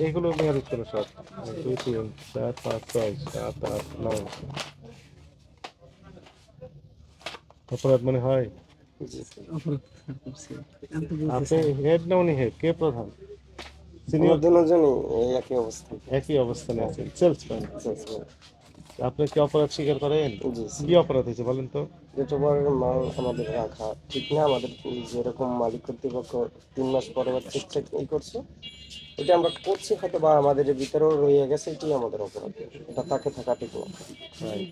এইগুলো মেয়াদ ছিল সব 2 3 4 5 6 7 8 9 অপরাধ মনে হয়। জি স্যার। অপরাধ স্যার করছি। আমি তো বলছি আপনি স্যার। হেড না উনি হেড, কে প্রধান? আমরা সিনিয়র? দুজনই এই একই অবস্থান। একই অবস্থানে হ্যাঁ, আছেন, সেলসম্যান। সেলসম্যান। আপনি কি অপরাধ স্বীকার করেন? জি কি স্যার। অপরাধ হয়েছে বলেন তো? দ্বিতীয়বারের মাল আমাদের রাখা ঠিক না। আমাদের যেরকম মালিক কর্তৃপক্ষ ৩ মাস পরে চেক করছে, এটা আমরা করছি হয়তো বা আমাদের ভিতরেও রয়ে গেছে, এটাই আমাদের অপরাধ। এটা তাকে থাকা ঠিক না। রাইট,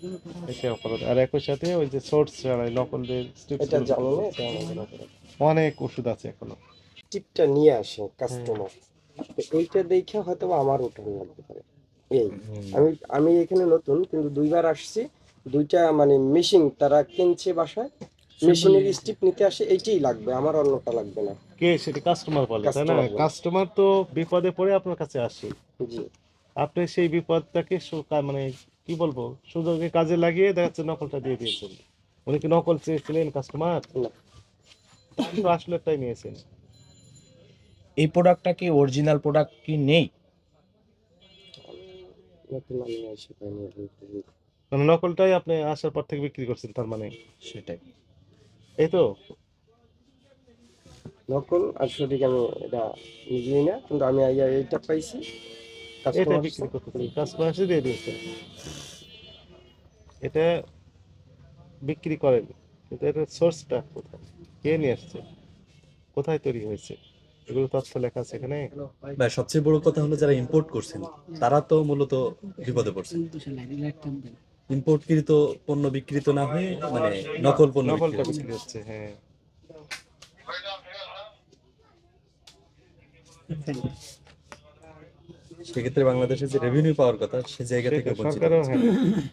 এটাই অপরাধ। আর একই সাথে ওই যে সোর্স ছাড়াই নকল যে এটা স্ট্রিপসগুলো জানি বিক্রি না, করছে, এটা আমাদের অপরাধ। অনেক ওষুধ আছে এখনো। টিপটা নিয়ে আসে হ্যাঁ। কাস্টমার, তো এইটা দেখে হয়তো বা আমার উঠান লাগতে পারে। এই হুম। আমি আমি এখানে নতুন, কিন্তু ২ বার আসছি। ২টা মানে মেশিন তারা কিনছে বাসায়, স্যাম্পল মেশিনের নিয়ে আসি। স্টিপ নিতে আসে, এইটাই লাগবে, আমার অন্যটা লাগবে না। কে সেটা কাস্টমার বলে, তাই না? কাস্টমার বলে। কাস্টমার তো বিপদে পড়ে আপনার কাছে আসে, জি। আপনি সেই বিপদটাকে মানে কি বলবো, সুযোগে কাজে লাগিয়ে দেখা যাচ্ছে নকলটা দিয়ে দিয়েছেন। উনি কি নকল চেয়েছিলেন কাস্টমার? না, আপনি তো আসলেরটাই নিয়েছেন। এই প্রোডাক্টটা কি অরিজিনাল প্রোডাক্ট কি নেই? আমি নতুন আমি আইসা পাইনি এখন পর্যন্ত। মানে নকলটাই আপনি আসার পর থেকে বিক্রি করছেন তার মানে, সেটাই। এই তো? নকল আর সঠিক আমি এটা নিজেই না, কিন্তু আমি আইয়া এইটা পাইছি, এটা কাস্টমার বিক্রি করতেছেন, কাস্টমার এসে দিয়ে দিয়েছেন, এটা বিক্রি করেন। কিন্তু এটার সোর্সটা কোথায়, কে নিয়ে আসছে, কোথায় তৈরি হয়েছে, এগুলো তথ্য লেখা আছে এখানে। বা সবচেয়ে বড় কথা হলো যারা ইম্পোর্ট করছেন তারা তো মূলত বিপদে পড়ছেন। ইম্পোর্টকৃত পণ্য বিক্রিত না হয়ে মানে নকল পণ্য বিক্রি নকলটা হচ্ছে। বিক্রি হচ্ছে, হ্যাঁ। সেক্ষেত্রে বাংলাদেশে যে রেভিনিউ পাওয়ার কথা সে জায়গা থেকে সেটা বঞ্চিত সরকারও, হচ্ছে। হ্যাঁ,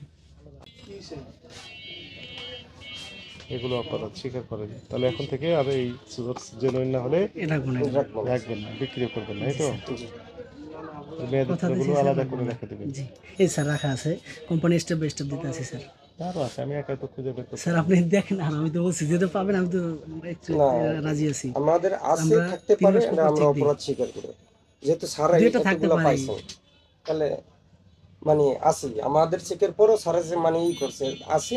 এগুলো অপরাধ স্বীকার করেন। তাহলে এখন থেকে আর এই সোর্স জেনুইন না হলে এটা গুণে রাখবো না। রাখবেন না, বিক্রিও করবেন না, এই জি তো? স্যার। জি। মেয়াদি কথা দিয়েছি পণ্যগুলো স্যার, আলাদা রাখবো করে না। রেখে দেবেন। জি। এই স্যার রাখা আছে। কোম্পানি স্টেপ বাই স্টেপ দিতে আছে স্যার। তারও আছে, আমি একা তো খুঁজে বের করতে স্যার পারবো আপনি না। দেখেন, আর আমি তো বলছি যেটা পাবেন, আমি তো একটু না, রাজি আছি। আমাদের আছে, আমরা থাকতে ৩ পারে, মাস পর এটা পর আমরা চেক দিই। অপরাধ স্বীকার করি। যেহেতু সারা ২ টা থাকতে এতগুলা পারে। পাইছেন, তাহলে মানে আছে আমাদের চেকের পরও সারা যে মানে ই করছে আছে,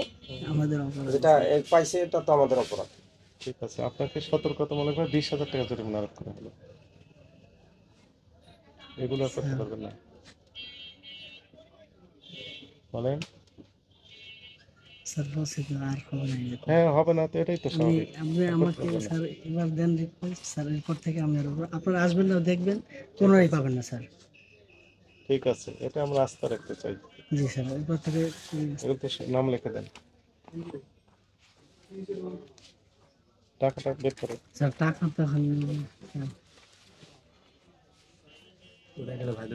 আমাদের অপরাধ যেটা আছে। পাইছে এটা তো আমাদের অপরাধ। ঠিক আছে, আপনাকে সতর্কতা মনে করে 20,000 টাকা জরিমানা আরোপ করা হলো। এগুলো আর করতে স্যার, পারবেন না, বলেন? স্যার বলছি তো আর হবে না এরকম। হ্যাঁ, হবে না তো, এটাই তো আমি স্বাভাবিক। আপনি আর করতে আমাকে পারবেন না। স্যার এবার দেন রিকোয়েস্ট স্যার, এরপর থেকে আমি আর আপনারা আসবেন না, দেখবেন পুনরায় পাবেন না স্যার। ঠিক আছে, এটা আমরা আস্থা রাখতে চাই। জি স্যার, এরপর থেকে এগুলোতে নাম লিখে দেন, টাকাটা বের করে। স্যার টাকা তো এখন দেখা গেল ভাই